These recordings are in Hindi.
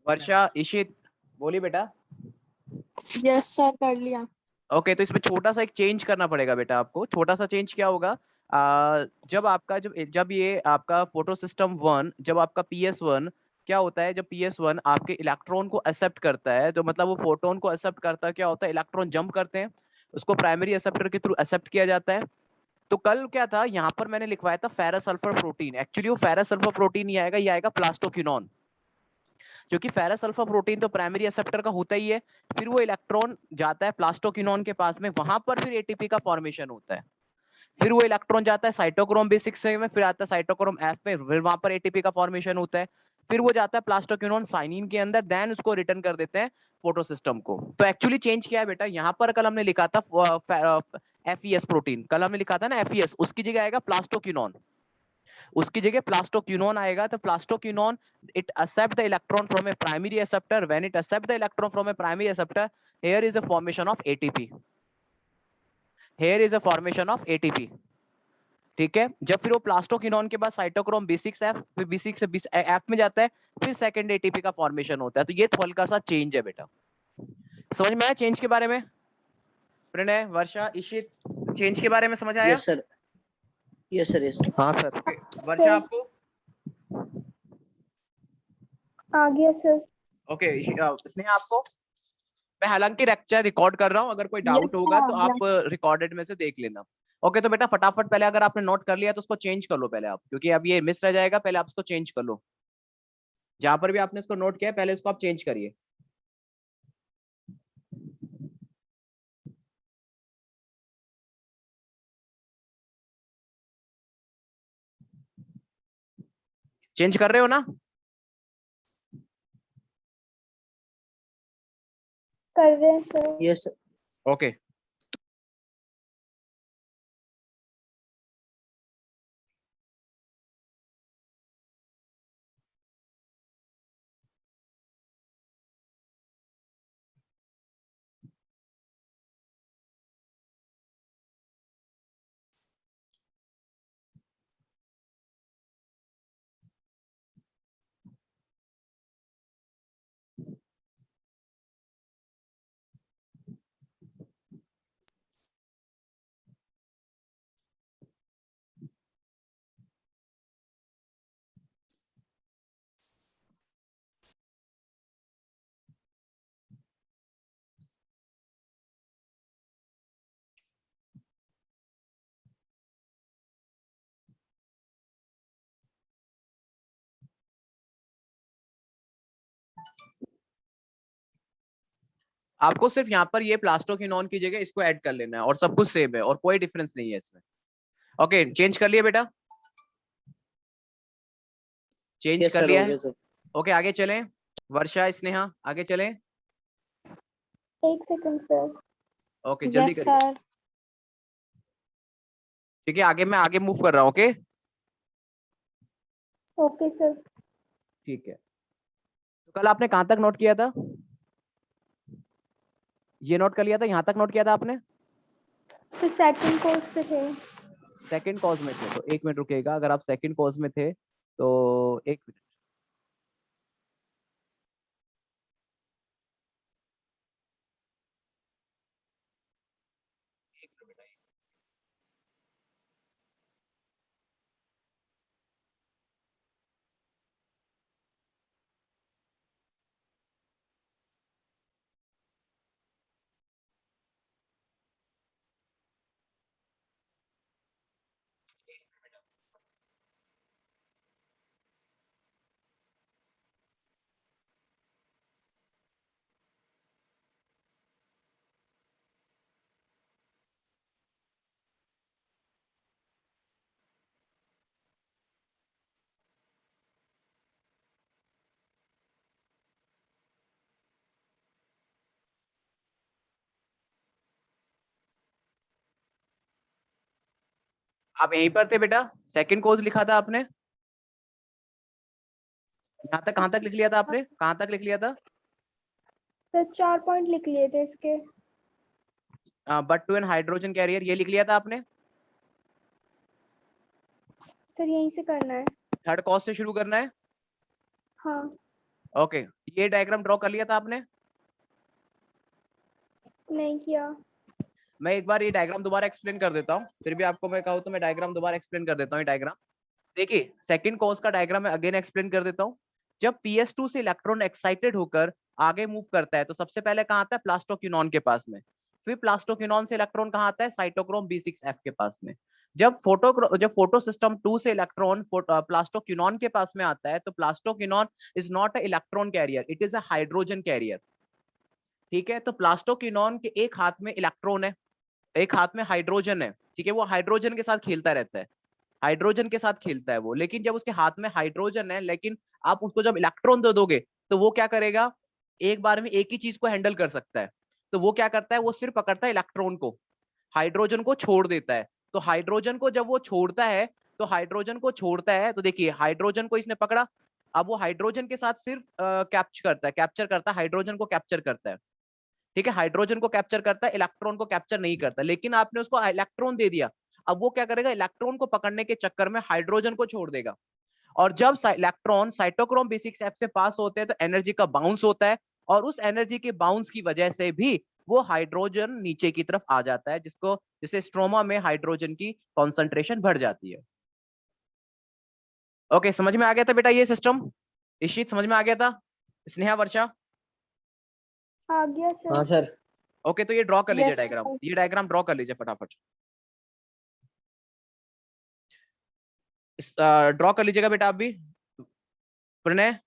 वर्षा, इशित, बोलिए बेटा। यस सर, कर लिया। ओके, तो इसमें छोटा सा एक चेंज करना पड़ेगा बेटा आपको। छोटा सा चेंज क्या होगा, जब ये आपका फोटो सिस्टम 1, जब आपका PS1 क्या होता है, जब PS1 आपके इलेक्ट्रॉन को एक्सेप्ट करता है, तो मतलब वो फोटोन को एक्सेप्ट करता है, क्या होता है, इलेक्ट्रॉन जंप करते हैं, उसको प्राइमरी एक्सेप्टर के थ्रू एक्सेप्ट किया जाता है। तो कल क्या था, यहाँ पर मैंने लिखवाया था फेरस सल्फर प्रोटीन। एक्चुअली वो फेरस सल्फर प्रोटीन ही आएगा, ये आएगा प्लास्टोक्विनोन, क्योंकि फेरस सल्फर प्रोटीन तो प्राइमरी एक्सेप्टर का होता ही है। फिर वो इलेक्ट्रॉन जाता है प्लास्टोक्विनोन के पास में, वहां पर फिर एटीपी का फॉर्मेशन होता है। फिर वो इलेक्ट्रॉन जाता है साइटोक्रोम B6 में, फिर आता है साइटोक्रोम F में, फिर वहां पर एटीपी का फॉर्मेशन होता है। फिर वो जाता है प्लास्टोक्विनोन साइनिन के अंदर, देन उसको रिटर्न कर देते हैं फोटो सिस्टम को। तो एक्चुअली चेंज किया है बेटा, यहाँ पर कल हमने लिखा था FES प्रोटीन, कल हमने लिखा था ना FES, उसकी जगह आएगा प्लास्टोक्विनोन, उसकी जगह प्लास्टोक्विनोन आएगा। तो plastoquinone, it accept the electron from a primary acceptor. When it accept the electron from a primary acceptor, here is a formation of ATP, here is a formation of ATP। ठीक है, जब फिर वो प्लास्टोक्विनोन के बाद साइटोक्रोम B6F, फिर B6 से F में जाता है, फिर सेकंड एटीपी का फॉर्मेशन होता है। तो ये हल्का सा चेंज है बेटा, समझ में आया चेंज के बारे में? प्रणय, वर्षा, इशित, चेंज के बारे में समझ आया? Yes sir, yes sir, yes sir. हाँ सर। वर्षा आपको आ गया सर। ओके। स्नेहा आपको? मैं हालांकि लेक्चर रिकॉर्ड कर रहा हूँ, अगर कोई डाउट Yes, होगा sir, तो आ आप रिकॉर्डेड में से देख लेना। ओके, तो बेटा फटाफट पहले अगर आपने नोट कर लिया तो उसको चेंज कर लो पहले आप, क्योंकि अब ये मिस रह जाएगा, पहले आप उसको चेंज कर लो। जहां पर भी आपने इसको नोट किया पहले इसको आप चेंज करिए। चेंज कर रहे हो ना? कर रहे हैं सर। Yes sir. ओके। आपको सिर्फ यहाँ पर ये प्लास्टोक्विनोन की जगह इसको ऐड कर लेना है, और सब कुछ सेम है और कोई डिफरेंस नहीं है इसमें। ओके, चेंज कर लिया बेटा? चेंज यस कर सर, लिया हो है? गया सर। ओके, आगे चलें। वर्षा, स्नेहा, आगे चलें। एक सेकंड सर। ओके, जल्दी यस करिए। सर। ठीक है, आगे मैं आगे मूव कर रहा हूँ। Okay, okay sir. ठीक है। तो कल आपने कहाँ तक नोट किया था? ये नोट कर लिया था, यहाँ तक नोट किया था आपने? तो सेकंड कोर्स पे थे। सेकंड कॉज में थे, तो एक मिनट रुकेगा। अगर आप सेकंड कॉज में थे तो एक मिनट। आप यहीं पर थे बेटा? सेकंड कॉज लिखा था आपने? यहाँ तक कहाँ तक लिख लिया था आपने? कहाँ तक लिख लिया था? सर 4 पॉइंट लिख लिए थे इसके। But to an hydrogen carrier, ये लिख लिया था आपने? सर यहीं से करना है। थर्ड कॉज से शुरू करना है। हाँ। ओके, ये डायग्राम ड्रॉ कर लिया था आपने? नहीं किया। मैं एक बार ये डायग्राम दोबारा एक्सप्लेन कर देता हूँ, फिर भी आपको मैं कहूँ तो मैं डायग्राम दोबारा एक्सप्लेन कर देता हूँ। ये डायग्राम देखिए, सेकंड कॉज का डायग्राम मैं अगेन एक्सप्लेन कर देता हूँ। जब PS2 से इलेक्ट्रॉन एक्साइटेड होकर आगे मूव करता है तो सबसे पहले कहाँ आता है? प्लास्टोक्विनोन के पास में। फिर प्लास्टोक्विनोन से इलेक्ट्रॉन कहाँ आता है? साइटोक्रोम B6F के पास में। जब फोटो सिस्टम 2 से इलेक्ट्रॉन प्लास्टोक्विनोन के पास में आता है तो plastoquinone is not a electron carrier, it is a hydrogen carrier. ठीक है, तो प्लास्टोक्विनोन के एक हाथ में इलेक्ट्रॉन है, एक हाथ में हाइड्रोजन है। ठीक है, वो हाइड्रोजन के साथ खेलता रहता है, हाइड्रोजन के साथ खेलता है वो। लेकिन जब उसके हाथ में हाइड्रोजन है, लेकिन आप उसको जब इलेक्ट्रॉन दे दोगे तो वो क्या करेगा? एक बार में एक ही चीज को हैंडल कर सकता है। तो वो क्या करता है? वो सिर्फ पकड़ता है इलेक्ट्रॉन को, हाइड्रोजन को छोड़ देता है। तो हाइड्रोजन को जब वो छोड़ता है, तो हाइड्रोजन को छोड़ता है तो देखिए, हाइड्रोजन को इसने पकड़ा, अब वो हाइड्रोजन के साथ सिर्फ कैप्चर करता है, हाइड्रोजन को कैप्चर करता है। ठीक है, हाइड्रोजन को कैप्चर करता है, इलेक्ट्रॉन को कैप्चर नहीं करता। लेकिन आपने उसको इलेक्ट्रॉन दे दिया, अब वो क्या करेगा? इलेक्ट्रॉन को पकड़ने के चक्कर में हाइड्रोजन को छोड़ देगा। और जब इलेक्ट्रॉन साइटोक्रोम B6F से पास होते हैं तो एनर्जी का बाउंस होता है, और उस एनर्जी के बाउंस की वजह से भी वो हाइड्रोजन नीचे की तरफ आ जाता है, जिसे स्ट्रोमा में हाइड्रोजन की कॉन्सेंट्रेशन बढ़ जाती है। ओके, समझ में आ गया था बेटा ये सिस्टम? इशित समझ में आ गया था? स्नेहा, वर्षा? आ गया सर। हाँ सर। ओके, तो ये ड्रॉ कर लीजिए Yes, डायग्राम, sir. ये डायग्राम ड्रॉ कर लीजिए फटाफट। ड्रॉ कर लीजिएगा बेटा आप भी। प्रणय?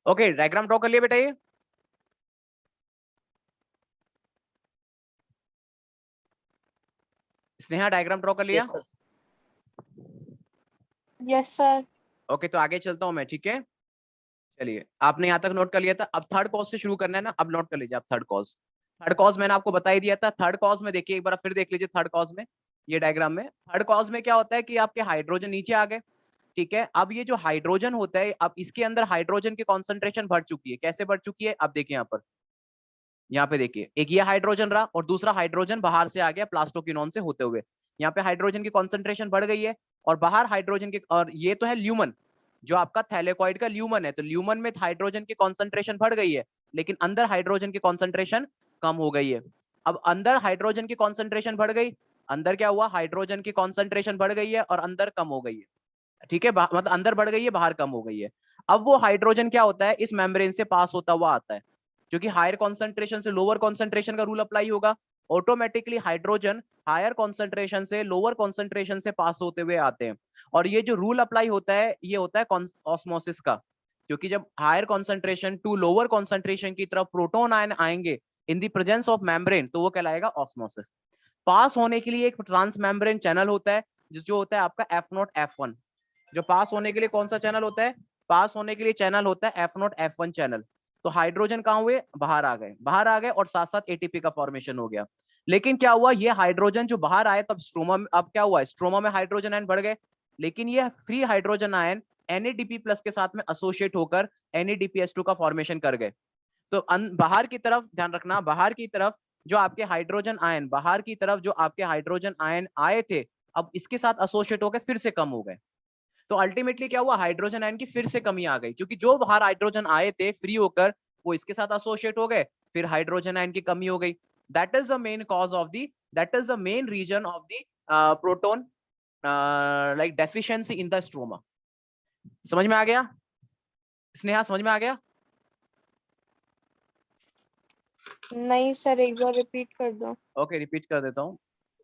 ओके, डायग्राम ड्रॉ कर लिया बेटा ये? स्नेहा, डायग्राम ड्रॉ कर लिया? Yes sir. Yes, sir. Okay, तो आगे चलता हूं मैं, ठीक है? चलिए, आपने यहाँ तक नोट कर लिया था, अब थर्ड कॉज से शुरू करना है ना, अब नोट कर लीजिए आप थर्ड कॉज। थर्ड कॉज मैंने आपको बता ही दिया था। थर्ड कॉज में देखिए, एक बार फिर देख लीजिए थर्ड कॉज में, ये डायग्राम में थर्ड कॉज में क्या होता है कि आपके हाइड्रोजन नीचे आ गए। ठीक है, अब ये जो हाइड्रोजन होता है, अब इसके अंदर हाइड्रोजन की कॉन्सेंट्रेशन बढ़ चुकी है। कैसे बढ़ चुकी है? अब देखिए यहाँ पर, यहाँ पे देखिए, एक ये हाइड्रोजन रहा और दूसरा हाइड्रोजन बाहर से आ गया प्लास्टोक्विनोन से होते हुए। यहाँ पे हाइड्रोजन की कॉन्सेंट्रेशन बढ़ गई है, और बाहर हाइड्रोजन की, और ये तो है ल्यूमन, जो आपका थैलेकॉइड का ल्यूमन है, तो ल्यूमन में हाइड्रोजन की कॉन्सेंट्रेशन बढ़ गई है, लेकिन अंदर हाइड्रोजन की कॉन्सेंट्रेशन कम हो गई है। अब अंदर हाइड्रोजन की कॉन्सेंट्रेशन बढ़ गई, अंदर क्या हुआ? हाइड्रोजन की कॉन्सेंट्रेशन बढ़ गई है और अंदर कम हो गई है। ठीक है, मतलब अंदर बढ़ गई है, बाहर कम हो गई है। अब वो हाइड्रोजन क्या होता है? इस मेम्ब्रेन से पास होता हुआ आता है, क्योंकि हायर कॉन्सेंट्रेशन से लोअर कॉन्सेंट्रेशन का रूल अप्लाई होगा। ऑटोमेटिकली हाइड्रोजन हायर कॉन्सेंट्रेशन से लोअर कॉन्सेंट्रेशन से पास होते हुए आते हैं। और ये जो रूल अप्लाई होता है, ये होता है ऑस्मोसिस का, क्योंकि जब higher concentration to lower concentration की तरफ प्रोटोन आयन आएंगे in the presence of membrane, तो वो कहलाएगा ऑस्मोसिस। पास होने के लिए एक ट्रांस मेम्ब्रेन चैनल होता है, जो होता है आपका F0 F1। जो पास होने के लिए कौन सा चैनल होता है? पास होने के लिए चैनल होता है F0 F1 चैनल। तो हाइड्रोजन कहाँ हुए? बाहर आ गए, बाहर आ गए, और साथ साथ एटीपी का फॉर्मेशन हो गया। लेकिन क्या हुआ? ये हाइड्रोजन जो बाहर आए, तब स्ट्रोमा में, अब क्या हुआ? स्ट्रोमा में हाइड्रोजन आयन बढ़ गए, लेकिन ये free hydrogen ion NADP plus के साथ में एसोसिएट होकर NADPH2 का फॉर्मेशन कर गए। तो बाहर की तरफ ध्यान रखना, बाहर की तरफ जो आपके हाइड्रोजन आयन, बाहर की तरफ जो आपके हाइड्रोजन आयन आए थे, अब इसके साथ एसोसिएट होकर फिर से कम हो गए। तो अल्टीमेटली क्या हुआ, हाइड्रोजन आयन की फिर से कमी आ गई, क्योंकि जो बाहर हाइड्रोजन आए थे फ्री होकर वो इसके साथ एसोसिएट हो गए, फिर हाइड्रोजन आयन की कमी हो गई। That is the main cause of the, that is the main reason of the proton like deficiency in the stroma. समझ में आ गया स्नेहा, समझ में आ गया? नहीं सर, एक बार रिपीट कर दो। ओके, रिपीट कर देता हूं।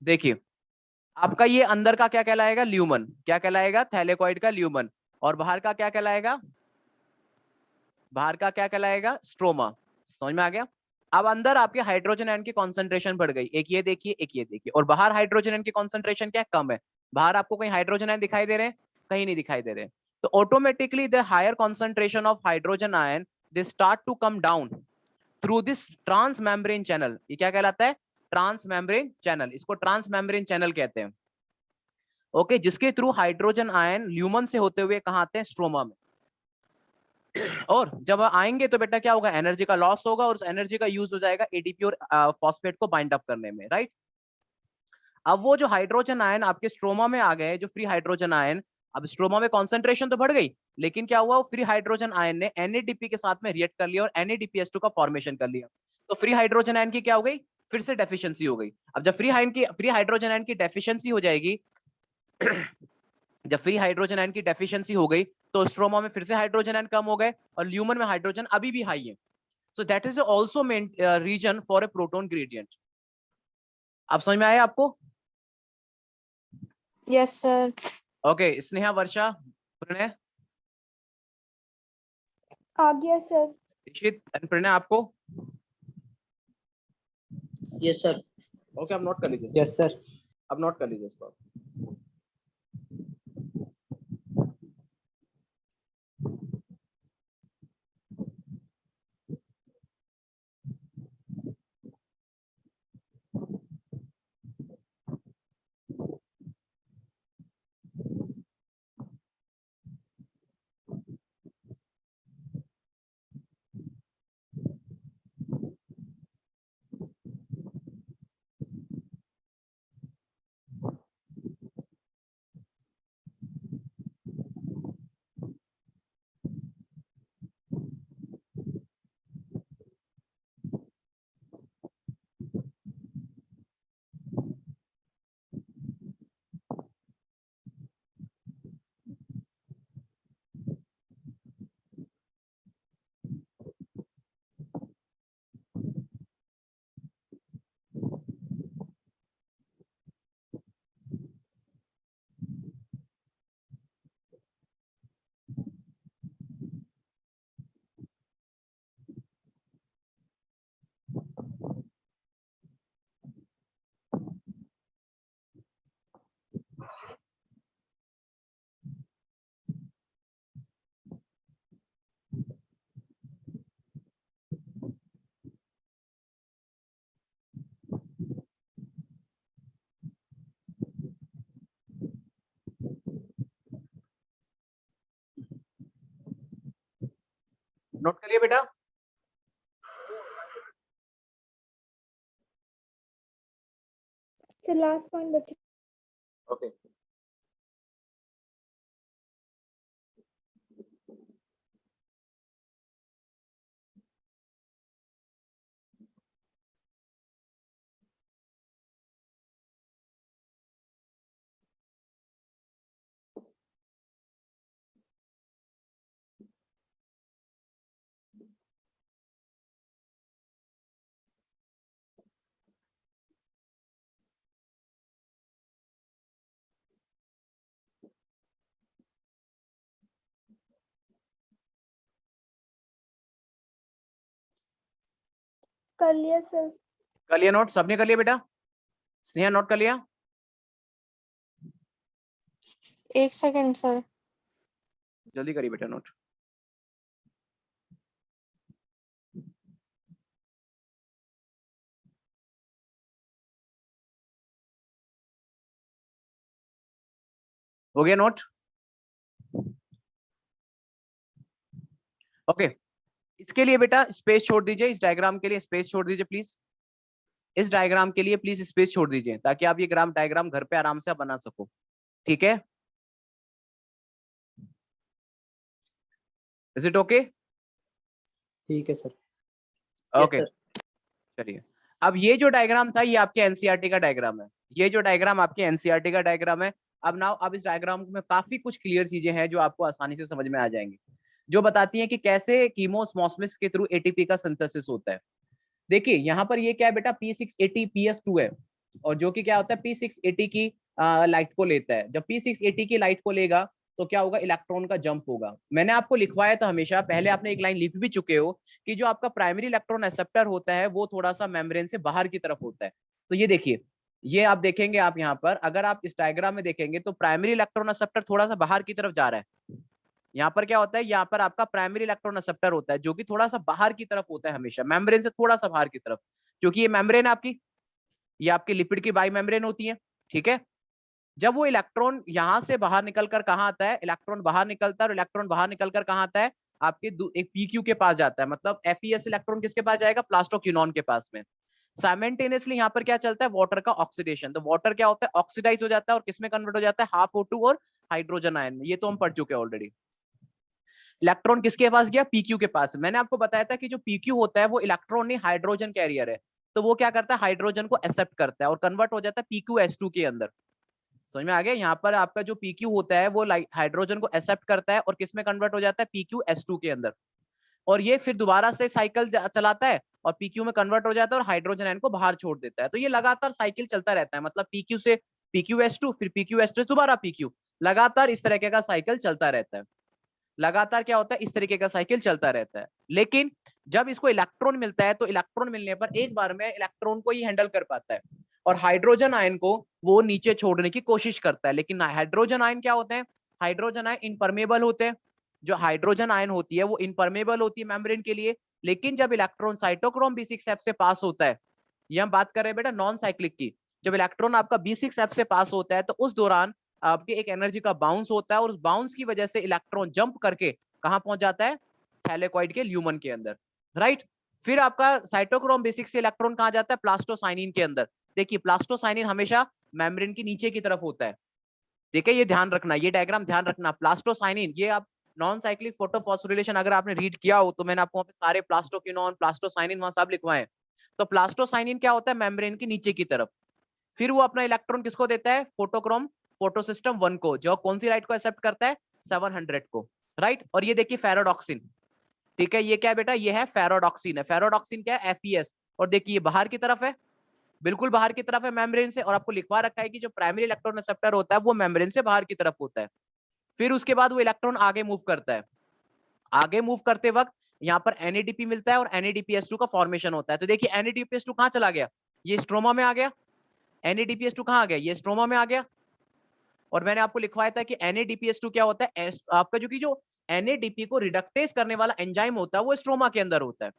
देखिए, आपका ये अंदर का क्या कहलाएगा, ल्यूमन, क्या कहलाएगा, थैलेकॉइड का ल्यूमन, और बाहर का क्या कहलाएगा, बाहर का क्या कहलाएगा, स्ट्रोमा। समझ में आ गया? अब अंदर आपके हाइड्रोजन आयन की कॉन्सेंट्रेशन बढ़ गई, एक ये देखिए, एक ये देखिए, और बाहर हाइड्रोजन आयन की कॉन्सेंट्रेशन क्या कम है। बाहर आपको कहीं हाइड्रोजन आयन दिखाई दे रहे हैं, कहीं नहीं दिखाई दे रहे। तो automatically the higher concentration of hydrogen ion they start to come down through this trans membrane channel. ये क्या कहलाता है, ट्रांस मेम्ब्रेन चैनल, इसको ट्रांस मेम्ब्रेन चैनल कहते हैं। ओके, जिसके थ्रू हाइड्रोजन आयन ल्यूमन से होते हुए कहां आते हैं, स्ट्रोमा में। और जब आएंगे तो बेटा क्या होगा, एनर्जी का लॉस होगा, और उस एनर्जी का यूज हो जाएगा एडीपी और फॉस्फेट को बाइंड अप करने में, राइट। अब वो जो हाइड्रोजन आयन आपके स्ट्रोमा में आ गए, जो फ्री हाइड्रोजन आयन, अब स्ट्रोमा में कॉन्सेंट्रेशन तो बढ़ गई, लेकिन क्या हुआ, फ्री हाइड्रोजन आयन ने NADP के साथ में रिएक्ट कर लिया और NADPH2 का फॉर्मेशन कर लिया। तो फ्री हाइड्रोजन आयन की क्या हो गई, फिर से डेफिशिएंसी हो गई। अब जब फ्री हाइड्रोजन आयन की डेफिशिएंसी हो जाएगी जब फ्री हाइड्रोजन आयन की डेफिशिएंसी हो गई, तो स्ट्रोमा में फिर से हाइड्रोजन आयन कम हो गए, और ल्यूमन में हाइड्रोजन अभी भी हाई है। So that is also main reason for a proton gradient. अब समझ में आया आपको? Yes sir. Okay, Sneha, Varsha, Pranay, आ गया सर। इशित एंड प्रणय, आपको? Yes, sir. ओके, अब नोट कर लीजिए। Yes sir. अब नोट कर लीजिए इसको। नोट करिए बेटा। सर लास्ट पॉइंट बचे। ओके, कर लिया सर। कर लिया नोट, सबने कर लिया बेटा? स्नेहा, नोट कर लिया? एक सेकंड सर। जल्दी करिए बेटा नोट। हो गया नोट? ओके, इसके लिए बेटा स्पेस छोड़ दीजिए, इस डायग्राम के लिए स्पेस छोड़ दीजिए प्लीज, इस डायग्राम के लिए प्लीज स्पेस छोड़ दीजिए ताकि आप ये डायग्राम घर पे आराम से बना सको, ठीक है? Is it okay? ठीक है सर। ओके, चलिए। अब ये जो डायग्राम था ये आपके एनसीईआरटी का डायग्राम है, ये जो डायग्राम आपके एनसीईआरटी का डायग्राम है। अब इस डायग्राम में काफी कुछ क्लियर चीजें हैं जो आपको आसानी से समझ में आ जाएंगी, जो बताती हैं कि कैसे कीमोस्मोसिस के थ्रू एटीपी का सिंथेसिस होता है। देखिए यहाँ पर ये क्या है बेटा, P680 PS2 है, और जो कि क्या होता है P680 की लाइट को लेता है। जब P680 की लाइट को लेगा तो क्या होगा, इलेक्ट्रॉन का जंप होगा। मैंने आपको लिखवाया था हमेशा, पहले आपने एक लाइन लिख भी चुके हो कि जो आपका प्राइमरी इलेक्ट्रॉन एक्सेप्टर होता है वो थोड़ा सा मेम्ब्रेन से बाहर की तरफ होता है। तो ये देखिए, ये आप देखेंगे, आप यहाँ पर अगर आप इस डायग्राम में देखेंगे तो प्राइमरी इलेक्ट्रॉन एक्सेप्टर थोड़ा सा बाहर की तरफ जा रहा है। यहाँ पर क्या होता है, यहाँ पर आपका प्राइमरी इलेक्ट्रॉन एक्सेप्टर होता है जो कि थोड़ा सा बाहर की तरफ होता है, हमेशा मेम्ब्रेन से थोड़ा सा बाहर की तरफ, क्योंकि ये मेम्ब्रेन आपकी, ये आपकी लिपिड की बाई मेम्ब्रेन होती है, ठीक है? जब वो इलेक्ट्रॉन यहाँ से बाहर निकलकर कहाँ आता है, इलेक्ट्रॉन बाहर निकलता है, और इलेक्ट्रॉन बाहर निकलकर कहाँ आता है, आपके एक पीक्यू के पास जाता है। मतलब FeS इलेक्ट्रॉन किसके पास जाएगा, प्लास्टोक्विनोन के पास में। साइमल्टेनियसली यहाँ पर क्या चलता है, वाटर का ऑक्सीडेशन। तो वाटर क्या होता है, ऑक्सीडाइज हो जाता है और किसमें कन्वर्ट हो जाता है, हाफ O2 और हाइड्रोजन आयन में। ये तो हम पढ़ चुके हैं ऑलरेडी। इलेक्ट्रॉन किसके पास गया, PQ के पास। मैंने आपको बताया था कि जो PQ होता है वो इलेक्ट्रॉन नहीं, हाइड्रोजन कैरियर है। तो वो क्या करता है, हाइड्रोजन को एक्सेप्ट करता है और कन्वर्ट हो जाता है PQS2 के अंदर। समझ में आ गया? यहाँ पर आपका जो PQ होता है वो हाइड्रोजन को एक्सेप्ट करता है और किसमें कन्वर्ट हो जाता है, PQS2 के अंदर। और ये फिर दोबारा से साइकिल चलाता है और PQ में कन्वर्ट हो जाता है और हाइड्रोजन आयन को बाहर छोड़ देता है। तो ये लगातार साइकिल चलता रहता है, मतलब PQ से PQS2, फिर PQS2 से दोबारा PQ, लगातार इस तरीके का साइकिल चलता रहता है। लगातार क्या होता है, इस तरीके का साइकिल चलता रहता है। लेकिन जब इसको इलेक्ट्रॉन मिलता है तो इलेक्ट्रॉन मिलने पर एक बार में इलेक्ट्रॉन को ही हैंडल कर पाता है और हाइड्रोजन आयन को वो नीचे छोड़ने की कोशिश करता है। लेकिन हाइड्रोजन आयन क्या होते हैं, हाइड्रोजन आयन इनपरमेबल होते हैं। जो हाइड्रोजन आयन होती है वो इनपरमेबल होती है मेम्ब्रेन के लिए। लेकिन जब इलेक्ट्रॉन साइटोक्रोम B6F से पास होता है, ये हम बात कर रहे हैं बेटा नॉन साइक्लिक की, जब इलेक्ट्रॉन आपका B6F से पास होता है तो उस दौरान आपके एक एनर्जी का बाउंस होता है और उस बाउंस की वजह से इलेक्ट्रॉन जंप करके कहां पहुंच जाता है, थैलेकॉइड के ल्यूमन के अंदर, राइट? फिर आपका साइटोक्रोम B6 से इलेक्ट्रॉन कहां जाता है, प्लास्टोसाइनिन के अंदर। देखिए प्लास्टोसाइनिन हमेशा मेम्ब्रेन की नीचे की तरफ होता है। देखिए ये ध्यान रखना, ये डायग्राम ध्यान रखना, प्लास्टोसाइनिन, ये आप नॉन साइक्लिक फोटोफॉस्फोरिलेशन अगर आपने रीड किया हो तो मैंने आपको वहां पे सारे प्लास्टोक्विनोन, प्लास्टोसाइनिन वहां सब लिखवाए हैं। तो प्लास्टोसाइनिन क्या होता है, मेम्ब्रेन की नीचे की तरफ। फिर वो अपना इलेक्ट्रॉन किसको देता है, फोटोक्रोम फोटोसिस्टम 1 को, जो कौन सी लाइट को एक्सेप्ट करता है, 700 को, राइट? और ये देखिए फेरोडॉक्सिन, ठीक है? ये क्या है बेटा, ये है फेरोडॉक्सिन। है फेरोडॉक्सिन क्या है, FeS। और देखिए ये बाहर की तरफ है, बिल्कुल बाहर की तरफ है मेम्ब्रेन से, और आपको लिखवा रखा है कि जो प्राइमरी इलेक्ट्रॉन रिसेप्टर होता है वो मेम्ब्रेन से बाहर की तरफ होता है। फिर उसके बाद वो इलेक्ट्रॉन आगे मूव करता है। आगे मूव करते वक्त यहाँ पर NADP मिलता है और NADPS2 का फॉर्मेशन होता है। तो देखिए NADPS2 कहाँ चला गया, ये स्ट्रोमा में आ गया। NADPS2 कहाँ आ गया, ये स्ट्रोमा में आ गया। और मैंने आपको लिखवाया था कि NADPS2 क्या होता है, आपका जो NADP को रिडक्टेज करने वाला एंजाइम होता है वो स्ट्रोमा के अंदर होता है।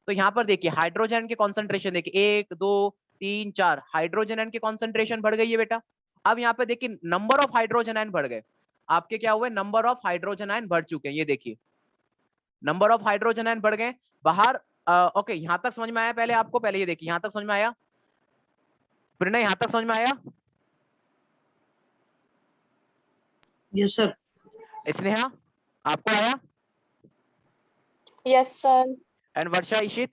तो यहाँ पर देखिए हाइड्रोजन के कॉन्सेंट्रेशन देखिए 1 2 3 4, हाइड्रोजन के कॉन्सेंट्रेशन बढ़ गई है बेटा। अब यहाँ पे देखिए नंबर ऑफ हाइड्रोजन आयन बढ़ गए, आपके क्या हुए, नंबर ऑफ हाइड्रोजन आयन बढ़ चुके हैं। ये देखिए नंबर ऑफ हाइड्रोजन आयन बढ़ गए बाहर। ओके, यहाँ तक समझ में आया पहले आपको, पहले ये देखिए यहाँ तक समझ में आया, प्रणय यहाँ तक समझ में आया? Yes sir. स्नेहा आपको आया? Yes sir. एंड वर्षा, इशित?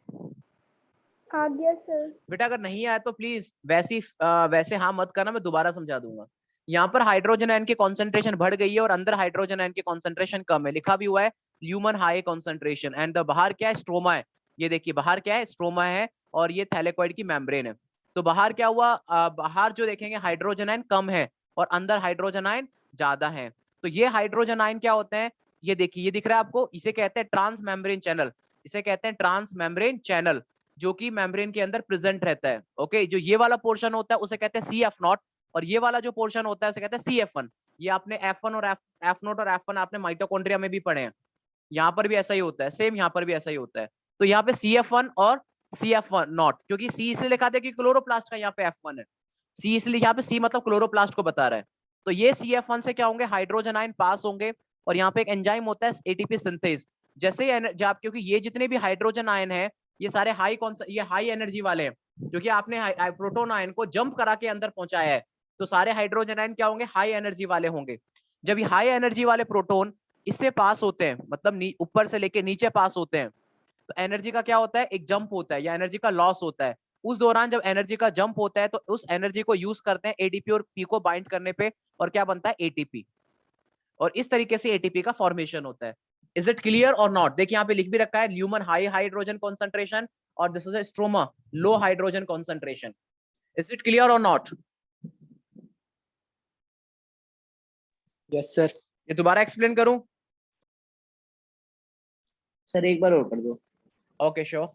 आ गया सर। बेटा अगर नहीं आया तो प्लीज वैसे हाँ मत करना, मैं दोबारा समझा दूंगा। यहाँ पर हाइड्रोजन आयन की कॉन्सेंट्रेशन बढ़ गई है और अंदर हाइड्रोजन आयन की कॉन्सेंट्रेशन कम है, लिखा भी हुआ है ल्यूमन हाई कॉन्सेंट्रेशन। एंड बाहर क्या है, स्ट्रोमा है। ये देखिए बाहर क्या है, स्ट्रोमा है, और ये थैलेकॉइड की मेम्ब्रेन है। तो बाहर क्या हुआ, बाहर जो देखेंगे हाइड्रोजन आयन कम है और अंदर हाइड्रोजन आयन ज्यादा है। तो ये हाइड्रोजन आयन क्या होते हैं, ये देखिए, ये दिख रहा है आपको, इसे कहते हैं ट्रांस मेम्ब्रेन चैनल। इसे कहते हैं ट्रांस मेम्ब्रेन चैनल, जो कि मेम्ब्रेन के अंदर प्रेजेंट रहता है। ओके, जो ये वाला पोर्शन होता है उसे कहते हैं CF0, और ये वाला जो पोर्शन होता है उसे कहते हैं CF1। ये आपने F1 और F0 और F1 आपने माइटोकॉन्ड्रिया में भी पढ़े हैं। यहाँ पर भी ऐसा ही होता है, सेम यहाँ पर भी ऐसा ही होता है। तो यहाँ पे CF1 और CF0, क्योंकि C इसलिए लिखा था कि क्लोरोप्लास्ट का यहाँ पे F1 है, C इसलिए यहाँ पे C मतलब क्लोरोप्लास्ट को बता रहा है। तो ये CF1 से क्या होंगे, हाइड्रोजन आयन पास होंगे, और यहाँ पे एक एंजाइम होता है ATP सिंथेज। जैसे ही जब क्योंकि ये जितने भी हाइड्रोजन आयन है ये सारे ये हाई एनर्जी वाले हैं, क्योंकि आपने प्रोटॉन आयन को जंप करा के अंदर पहुंचाया है, तो सारे हाइड्रोजन आयन क्या होंगे, हाई एनर्जी वाले होंगे। जब ये हाई एनर्जी वाले प्रोटॉन इससे पास होते हैं, मतलब ऊपर से लेके नीचे पास होते हैं, तो एनर्जी का क्या होता है, एक जंप होता है या एनर्जी का लॉस होता है। उस दौरान जब एनर्जी का जंप होता है तो उस एनर्जी को यूज करते हैं ADP और P को बाइंड करने पे, और क्या बनता है, ATP। और इस तरीके से ATP का फॉर्मेशन होता है। इज इट क्लियर और नॉट? देखिए यहाँ पे लिख भी रखा है, ल्यूमन हाई हाइड्रोजन कॉन्सेंट्रेशन और this is a stroma low hydrogen concentration. Is it clear और नॉट? Yes sir. ये दोबारा एक्सप्लेन करूं? सर एक बार और कर दो। ओके श्योर,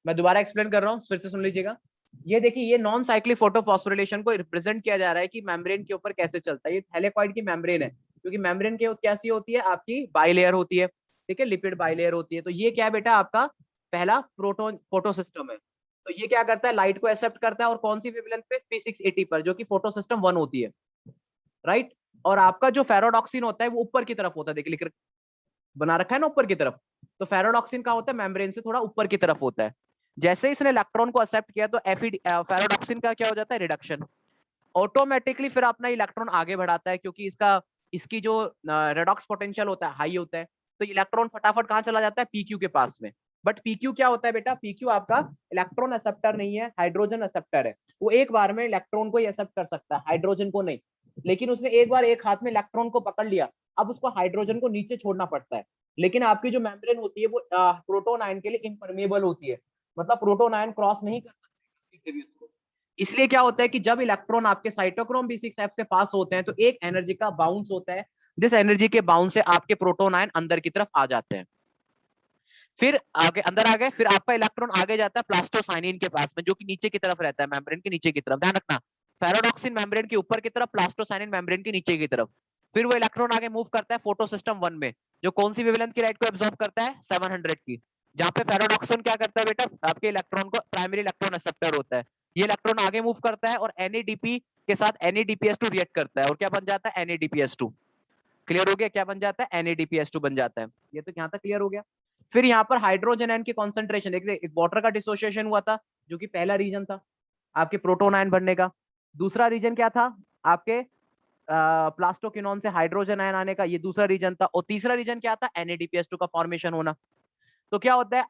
मैं दोबारा एक्सप्लेन कर रहा हूँ, फिर से सुन लीजिएगा। ये देखिए, ये नॉन साइक्लिक फोटोफॉस्फोरिलेशन को रिप्रेजेंट किया जा रहा है कि मेम्ब्रेन के ऊपर कैसे चलता है। ये थैलेकॉइड की मेम्ब्रेन है, क्योंकि मेम्ब्रेन के कैसी होती है, आपकी बाइलेयर होती है, ठीक है, लिपिड बाइलेयर होती है। तो ये क्या है बेटा, आपका पहला प्रोटोन फोटो सिस्टम है। तो ये क्या करता है, लाइट को एक्सेप्ट करता है, और कौन सी वेवलेंथ पे, P680 पर, जो कि फोटो सिस्टम 1 होती है, राइट। और आपका जो फेरोडॉक्सिन होता है वो ऊपर की तरफ होता है, देखिए लिख बना रखा है ना ऊपर की तरफ। तो फेरोडॉक्सिन का होता है मेम्ब्रेन से थोड़ा ऊपर की तरफ होता है। जैसे ही इसने इलेक्ट्रॉन को एक्सेप्ट किया तो फेरोडॉक्सिन का क्या हो जाता है, रिडक्शन। ऑटोमेटिकली फिर अपना इलेक्ट्रॉन आगे बढ़ाता है, क्योंकि इसकी जो रेडॉक्स पोटेंशियल होता है हाई होता है, तो इलेक्ट्रॉन फटाफट कहाँ चला जाता है, PQ के पास में। बट PQ क्या होता है बेटा, PQ आपका इलेक्ट्रॉन एक्सेप्टर नहीं है, हाइड्रोजन एक्सेप्टर है। वो एक बार में इलेक्ट्रॉन को ही एक्सेप्ट कर सकता है, हाइड्रोजन को नहीं। लेकिन उसने एक बार एक हाथ में इलेक्ट्रॉन को पकड़ लिया, अब उसको हाइड्रोजन को नीचे छोड़ना पड़ता है। लेकिन आपकी जो मेम्ब्रेन होती है वो प्रोटॉन आयन के लिए इम्परमेबल होती है, मतलब प्रोटॉन आयन क्रॉस नहीं कर सकते किसी भी उसको। इसलिए क्या होता है कि जब इलेक्ट्रॉन आपके साइटोक्रोम B6F से पास होते हैं तो एक एनर्जी का बाउंस होता है, जिस एनर्जी के बाउंस से आपके प्रोटॉन आयन अंदर की तरफ आ जाते हैं। फिर आगे अंदर आ गए, फिर आपका इलेक्ट्रॉन आगे जाता है प्लास्टोसाइनिन के पास में, जो कि नीचे की तरफ रहता है, मेम्ब्रेन के नीचे की तरफ, ध्यान रखना। फेरोडॉक्सिन मेम्ब्रेन के ऊपर की तरफ, प्लास्टोसाइनिन मेम्ब्रेन के नीचे की तरफ। फिर वो इलेक्ट्रॉन आगे मूव करता है फोटो सिस्टम 1 में, जो कौन सी वेवलेंथ की लाइट को एब्जॉर्ब करता है, 700 की। जहां पे फेरोडॉक्सिन क्या करता है बेटा, आपके इलेक्ट्रॉन को प्राइमरी इलेक्ट्रॉन एक्सेप्टर होता है। ये इलेक्ट्रॉन आगे मूव करता है और NADP के साथ NADPS2 रिएक्ट करता है, और क्या बन जाता है, NADPS2। क्लियर हो गया, क्या बन जाता है, NADPS2 बन जाता है। ये तो यहाँ तक क्लियर हो गया। फिर यहाँ पर हाइड्रोजन आयन की कॉन्सेंट्रेशन, एक वाटर का डिसोसिएशन हुआ था, जो कि पहला रीजन था आपके प्रोटोन आयन बनने का। दूसरा रीजन क्या था, आपके प्लास्टोक्विनोन से हाइड्रोजन आयन आने का, ये दूसरा रीजन था। और तीसरा रीजन क्या था, NADPS2 का फॉर्मेशन होना। तो क्या होता है,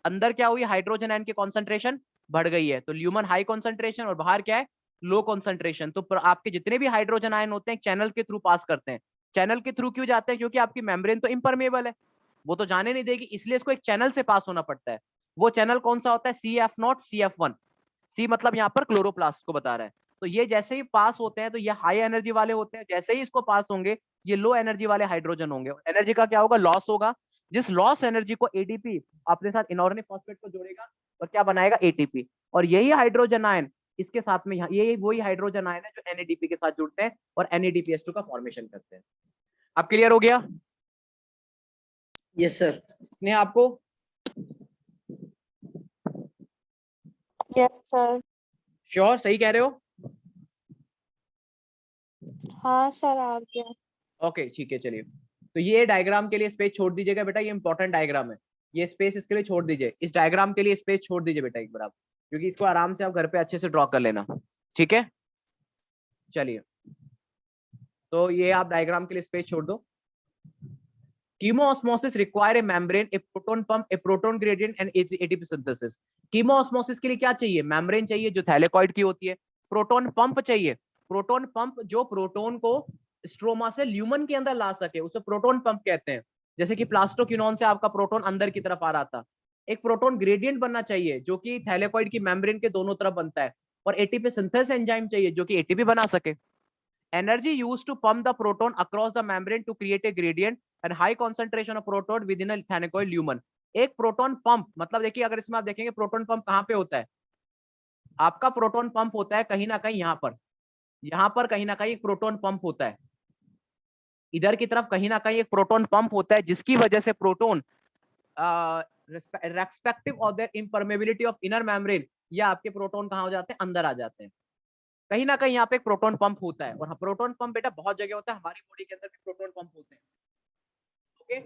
अंदर क्या हुई, हाइड्रोजन आयन की कॉन्सेंट्रेशन बढ़ गई है, तो ल्यूमन हाई कॉन्सेंट्रेशन, और बाहर क्या है, लो कॉन्सेंट्रेशन। तो आपके जितने भी हाइड्रोजन आयन होते हैं चैनल के थ्रू पास करते हैं। चैनल के थ्रू क्यों जाते हैं, क्योंकि आपकी मेम्ब्रेन तो इम्परमेबल है, वो तो जाने नहीं देगी, इसलिए इसको एक चैनल से पास होना पड़ता है। वो चैनल कौन सा होता है, CF0 CF1। सी मतलब यहाँ पर क्लोरोप्लास्ट को बता रहा है। तो ये जैसे ही पास होते हैं तो ये हाई एनर्जी वाले होते हैं, जैसे ही इसको पास होंगे ये लो एनर्जी वाले हाइड्रोजन होंगे। एनर्जी का क्या होगा, लॉस होगा। जिस लॉस एनर्जी को ADP अपने साथ इनऑर्गेनिक फॉस्फेट को जोड़ेगा और क्या बनाएगा, ATP। और यही हाइड्रोजन आयन इसके साथ में, यही वही हाइड्रोजन आयन है जो NADP के साथ जुड़ते हैं और NADPS2 का फॉर्मेशन करते हैं। अब क्लियर हो गया? Yes sir. ने आपको यस सर। श्योर सही कह रहे हो? हाँ सर, आ गया। ओके ठीक है, चलिए। तो ये डायग्राम के लिए स्पेस छोड़ दीजिएगा बेटा, ये इंपॉर्टेंट डायग्राम है, ये स्पेस इसके लिए छोड़ दीजिए, इस डायग्राम के लिए स्पेस छोड़ दीजिए बेटा एक बार आप, क्योंकि इसको आराम से आप घर पे अच्छे से ड्रॉ कर लेना, ठीक है। चलिए, तो ये आप डायग्राम के लिए स्पेस छोड़ दो। Chemoosmosis require a membrane, a proton pump, a proton gradient and ATP synthesis. Chemoosmosis के लिए क्या चाहिए, मेम्ब्रेन चाहिए जो थैलेकॉइड की होती है, प्रोटॉन पंप चाहिए, प्रोटॉन पंप जो प्रोटॉन को स्ट्रोमा से ल्यूमन के अंदर ला सके, उसे प्रोटॉन पंप कहते हैं। जैसे कि प्लास्टोक्विनोन से आपका प्रोटॉन अंदर की तरफ आ रहा था। एक प्रोटॉन ग्रेडियंट बनना चाहिए जो कि थैलेकॉइड की मेम्ब्रेन के दोनों तरफ बनता है, और एटीपी सिंथेसिस एंजाइम चाहिए जो कि एटीपी बना सके। Energy used to pump the proton across the membrane to create a gradient and high concentration of proton within a thylakoid lumen. एक प्रोटॉन पंप, मतलब देखिए अगर इसमें आप देखेंगे प्रोटॉन पंप कहाँ पे होता है, आपका प्रोटॉन पंप होता है कहीं ना कहीं यहाँ पर कहीं ना कहीं एक प्रोटॉन पंप होता है, इधर की तरफ कहीं ना कहीं एक प्रोटॉन पंप होता है, जिसकी वजह से proton respective of their इम्परमेबिलिटी of inner membrane, या आपके प्रोटॉन कहाँ हो जाते हैं, अंदर आ जाते हैं। कहीं ना कहीं यहाँ पे एक प्रोटॉन पंप होता है, और हाँ, प्रोटॉन पंप बेटा बहुत जगह होता है, हमारी बॉडी के अंदर भी प्रोटॉन पंप होते हैं। ओके,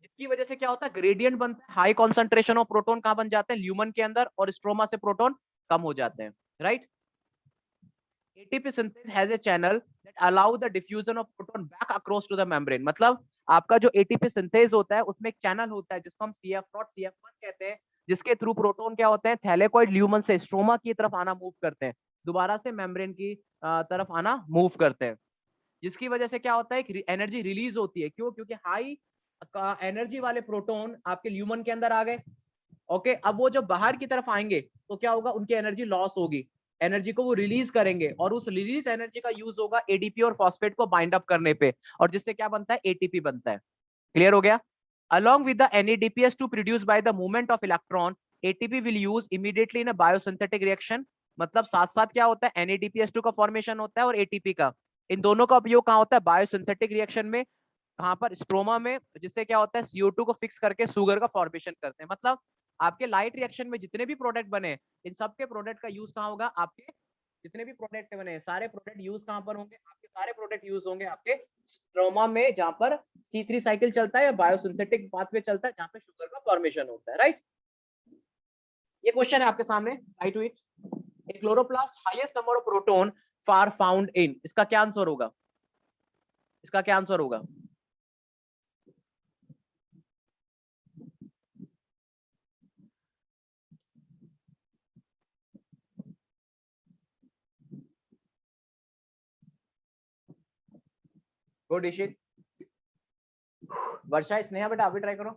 जिसकी वजह से क्या होता है, ग्रेडियंट बनता है, हाई कॉन्सेंट्रेशन ऑफ प्रोटॉन कहाँ बन जाते हैं, ल्यूमन के अंदर, और स्ट्रोमा से प्रोटॉन कम हो जाते हैं, right. ATP synthase has a channel that allow the diffusion of proton back across to the membrane। मतलब आपका जो ATP synthase होता है उसमें एक चैनल होता है जिसको हम CF0 CF1 कहते हैं, जिसके थ्रू प्रोटॉन क्या होते हैं, थैलेकॉइड ल्यूमन से स्ट्रोमा की तरफ आना मूव करते हैं, दोबारा से मेम्ब्रेन की तरफ आना मूव करते हैं, जिसकी वजह से क्या होता है, एनर्जी रिलीज होती है। क्यों? क्योंकि हाई एनर्जी वाले प्रोटॉन आपके ल्यूमन के अंदर आ गए। ओके, अब वो जब बाहर की तरफ आएंगे तो क्या होगा, उनकी एनर्जी लॉस होगी, एनर्जी को वो रिलीज करेंगे, और उस रिलीज एनर्जी का यूज होगा एडीपी और फॉस्फेट को बाइंड अप करने पे, और जिससे क्या बनता है, एटीपी बनता है। क्लियर हो गया? along with the NADPS2 produced by the movement of electron, ATP will use immediately in a biosynthetic reaction। मतलब साथ साथ क्या होता है, NADPS2 का फॉर्मेशन होता है और ATP का, इन दोनों का उपयोग कहाँ होता है, बायोसिंथेटिक रिएक्शन में, कहां पर, स्ट्रोमा में, जिससे क्या होता है, CO2 को फिक्स करके शुगर का फॉर्मेशन करते हैं। मतलब आपके लाइट रिएक्शन में जितने भी प्रोडक्ट बने, इन सबके प्रोडक्ट का यूज कहाँ होगा, आपके जितने भी प्रोडक्ट बने सारे प्रोडक्ट यूज कहां पर होंगे, आपके सारे प्रोडक्ट यूज होंगे आपके स्ट्रोमा में, जहां पर C3 साइकिल चलता है या बायोसिंथेटिक पाथवे चलता है, जहां पे शुगर का फॉर्मेशन होता है, राइट। ये क्वेश्चन है आपके सामने, right to it. A chloroplast highest number of proton far found in, इसका क्या आंसर होगा, इसका क्या आंसर होगा? गुड इशित, वर्षा, स्नेहा बेटा आप भी ट्राई करो।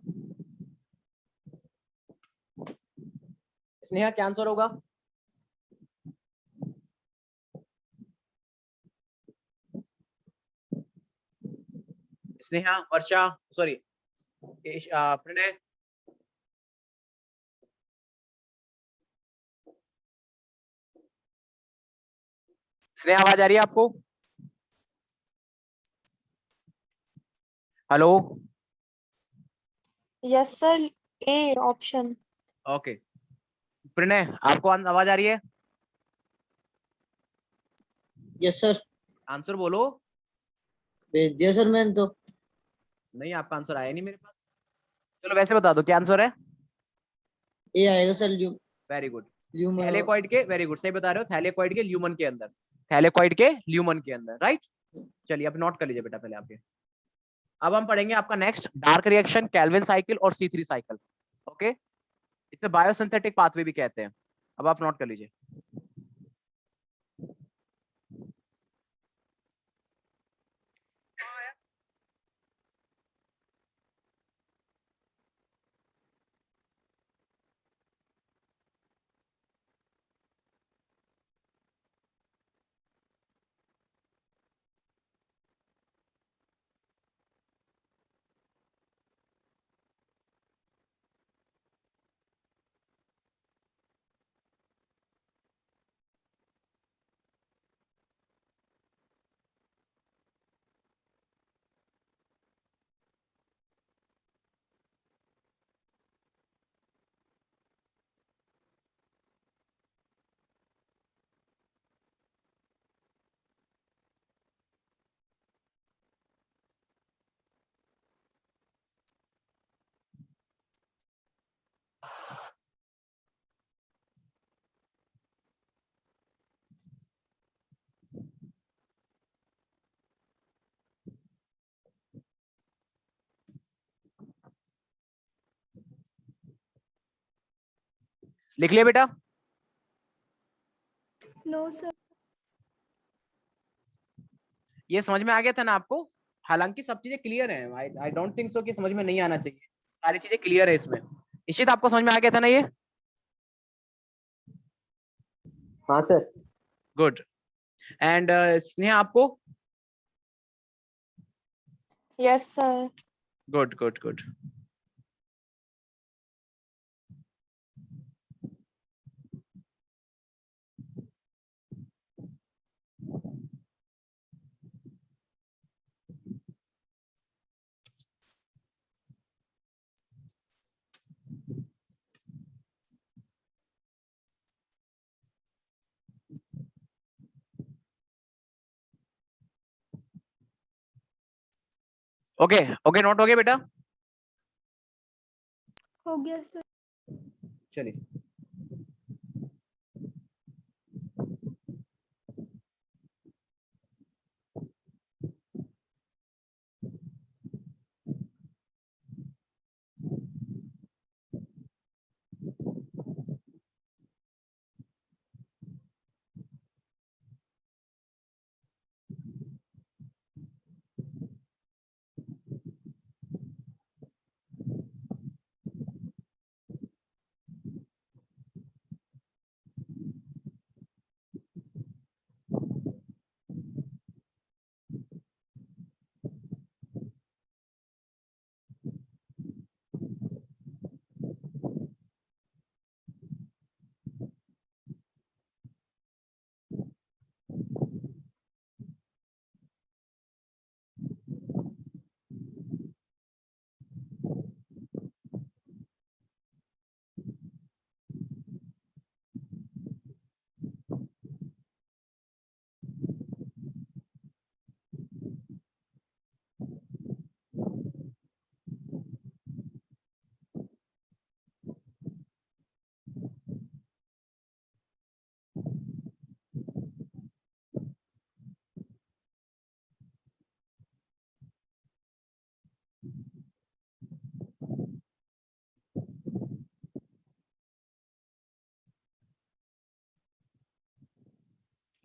स्नेहा क्या आंसर होगा? स्नेहा, वर्षा, सॉरी प्रणय, स्नेहा आवाज आ रही है आपको? Hello, yes sir, a option. Okay, Pranay आपको आवाज आ रही है? यस सर, आंसर बोलो। भेज दिया सर मैंने तो। नहीं, आपका आंसर आया नहीं मेरे पास। चलो वैसे बता दो क्या आंसर है। ये आएगा sir, very good, lumen. Thylakoid के, वेरी गुड, सही बता रहे हो, थैलेकॉइड के ल्यूमन के अंदर, थैलेकॉइड के ल्यूमन के अंदर, राइट। चलिए अब नोट कर लीजिए बेटा पहले आपके। अब हम पढ़ेंगे आपका next dark reaction, Calvin cycle और C3 साइकिल। ओके, इसे बायोसिंथेटिक पाथवे भी कहते हैं। अब आप नोट कर लीजिए। लिख लिया बेटा? No sir. ये समझ में आ गया था ना आपको? हालांकि सब चीजें क्लियर है, आई डोंट थिंक सो कि समझ में नहीं आना चाहिए, सारी चीजें क्लियर है इसमें। इशित आपको समझ में आ गया था ना ये? हाँ सर। गुड। एंड स्नेहा आपको? Yes sir. Good good good. Okay okay, note हो गया बेटा? हो गया सर। चलिए,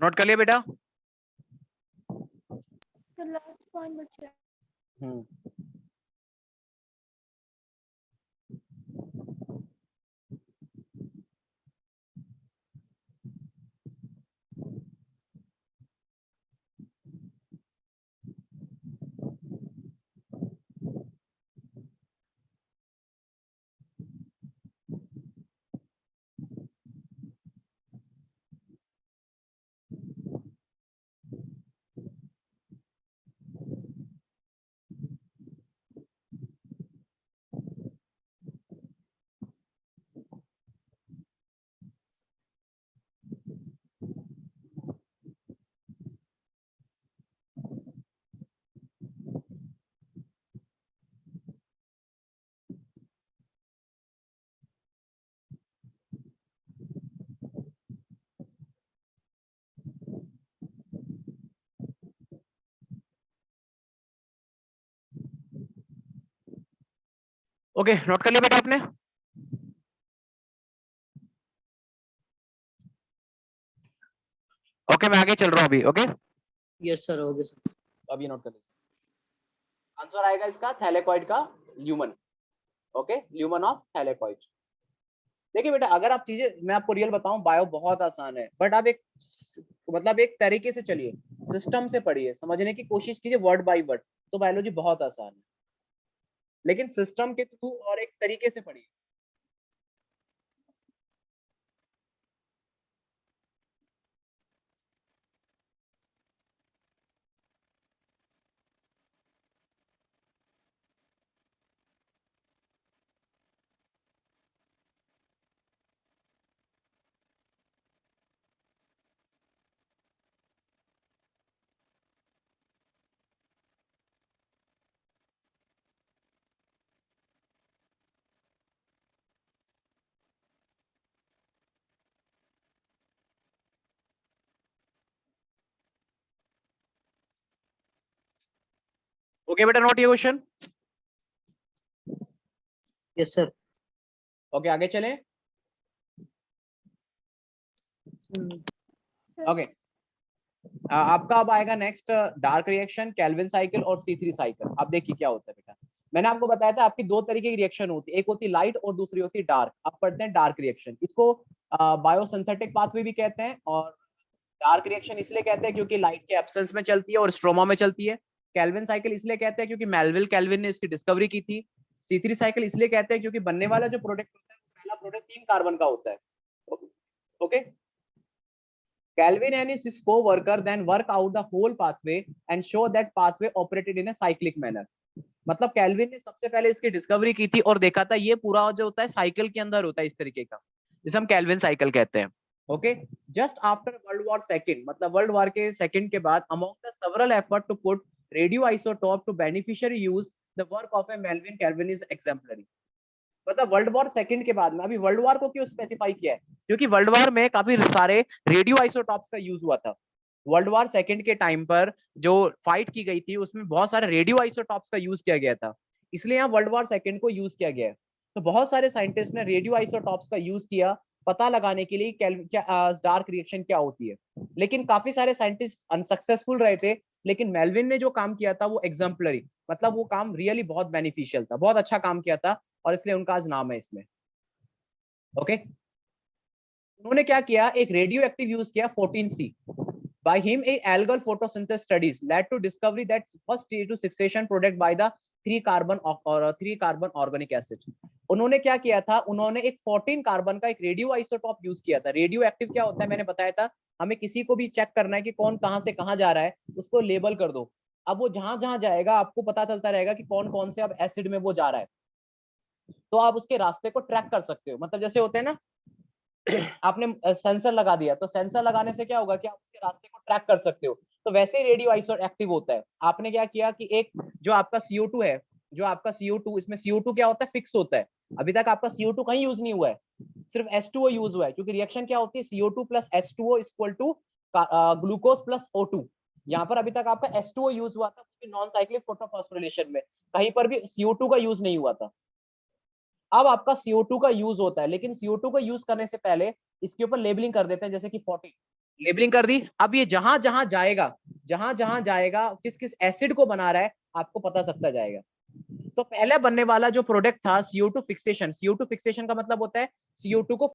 नोट कर लिया बेटा? सर लास्ट पॉइंट बचा है। ओके, नोट कर लिया बेटा आपने? ओके, मैं आगे चल रहा हूँ अभी। ओके, यस सर, हो गया सर। अभी नोट कर लीजिए। आंसर आएगा इसका थैलेकॉइड का lumen. Okay, lumen of thylakoid. देखिए बेटा, अगर आप चीजें, मैं आपको रियल बताऊं, बायो बहुत आसान है, बट आप एक मतलब एक तरीके से चलिए, सिस्टम से पढ़िए, समझने की कोशिश कीजिए वर्ड बाय वर्ड, तो बायोलॉजी बहुत आसान है, लेकिन सिस्टम के थ्रू और एक तरीके से पढ़िए। ओके बेटा, नोट ये क्वेश्चन। Yes sir. ओके, आगे चलें। ओके, आपका अब आएगा next dark reaction, Calvin cycle और C3 साइकिल। आप देखिए क्या होता है बेटा। मैंने आपको बताया था आपकी दो तरीके की रिएक्शन होती है, एक होती है लाइट और दूसरी होती है डार्क। आप पढ़ते हैं डार्क रिएक्शन, इसको बायोसिंथेटिक पाथवे भी कहते हैं, और डार्क रिएक्शन इसलिए कहते हैं क्योंकि लाइट के एब्सेंस में चलती है और स्ट्रोमा में चलती है। केल्विन साइकिल इसलिए कहते हैं क्योंकि मेलविल केल्विन ने इसकी डिस्कवरी की थी। C3 साइकिल इसलिए कहते हैं क्योंकि बनने वाला जो प्रोडक्ट होता है, पहला प्रोडक्ट 3 कार्बन का होता है। Okay, Kelvin and his co-worker then work out the whole pathway and show that pathway operated in a cyclic manner. मतलब कैल्विन ने सबसे पहले इसकी डिस्कवरी की थी और देखा था ये पूरा जो होता है साइकिल के अंदर होता है इस तरीके का, जिसे हम कैल्विन साइकिल कहते हैं। Okay, just after world war second, मतलब वर्ल्ड वॉर के सेकंड के बाद, among the several effort to put radioisotope to beneficiary use, the work of a Melvin Calvin is exemplary. मतलब वर्ल्ड वॉर सेकंड के बाद में, अभी वर्ल्ड वॉर को क्यों स्पेसिफाई किया है? क्योंकि वर्ल्ड वॉर में काफी सारे रेडियो आइसोटॉप्स का यूज हुआ था। वर्ल्ड वॉर सेकंड के टाइम पर जो फाइट की गई थी उसमें बहुत सारे रेडियो आइसोटॉप्स का यूज किया गया था, इसलिए यहाँ वर्ल्ड वॉर सेकंड को यूज किया गया है। तो बहुत सारे साइंटिस्ट ने रेडियो आइसोटॉप्स का यूज किया पता लगाने के लिए क्या डार्क रिएक्शन क्या होती है, लेकिन काफी सारे साइंटिस्ट अनसक्सेसफुल रहे थे। लेकिन मेल्विन ने जो काम किया था वो एग्जाम्पलरी, मतलब वो काम रियली बहुत बेनिफिशियल था, बहुत अच्छा काम किया था और इसलिए उनका आज नाम है इसमें। ओके, उन्होंने क्या किया, एक रेडियो एक्टिव यूज किया 14C। By him, a algal photosynthesis studies led to discovery that first CO2 fixation product by the 3 carbon organic acid. उन्होंने क्या किया था, उन्होंने एक 14 कार्बन का एक रेडियो आइसोटॉप यूज किया था। रेडियो एक्टिव क्या होता है मैंने बताया था, हमें किसी को भी चेक करना है कि कौन कहां से कहां जा रहा है, उसको लेबल कर दो। अब वो जहां जहां जाएगा आपको पता चलता रहेगा कि कौन कौन से अब एसिड में वो जा रहा है, तो आप उसके रास्ते को ट्रैक कर सकते हो। मतलब जैसे होते हैं ना, आपने सेंसर लगा दिया, तो सेंसर लगाने से क्या होगा कि आप उसके रास्ते को ट्रैक कर सकते हो। तो वैसे ही रेडियो आइसो एक्टिव होता है। आपने क्या किया कि एक जो आपका CO2 है, जो आपका CO2, इसमें CO2 क्या होता है, फिक्स होता है। अभी तक आपका CO2 कहीं यूज नहीं हुआ है, सिर्फ H2O यूज हुआ है, क्योंकि रिएक्शन क्या होती है, CO2 plus H2O equal to glucose plus O2। यहाँ पर अभी तक आपका H2O यूज हुआ था नॉन साइक्लिक फोटोफॉस्फोरिलेशन में, कहीं पर भी CO2 का यूज नहीं हुआ था। अब आपका CO2 का यूज होता है, लेकिन CO2 का यूज करने से पहले इसके ऊपर लेबलिंग कर देते हैं, जैसे कि 40 लेबलिंग कर दी। अब ये जहां जहां जाएगा किस किस एसिड को बना रहा है आपको पता चलता जाएगा। तो पहले बनने वाला जो प्रोडक्ट था CO2 फिक्सेशन, CO2 फिक्सेशन का मतलब होता है CO2 को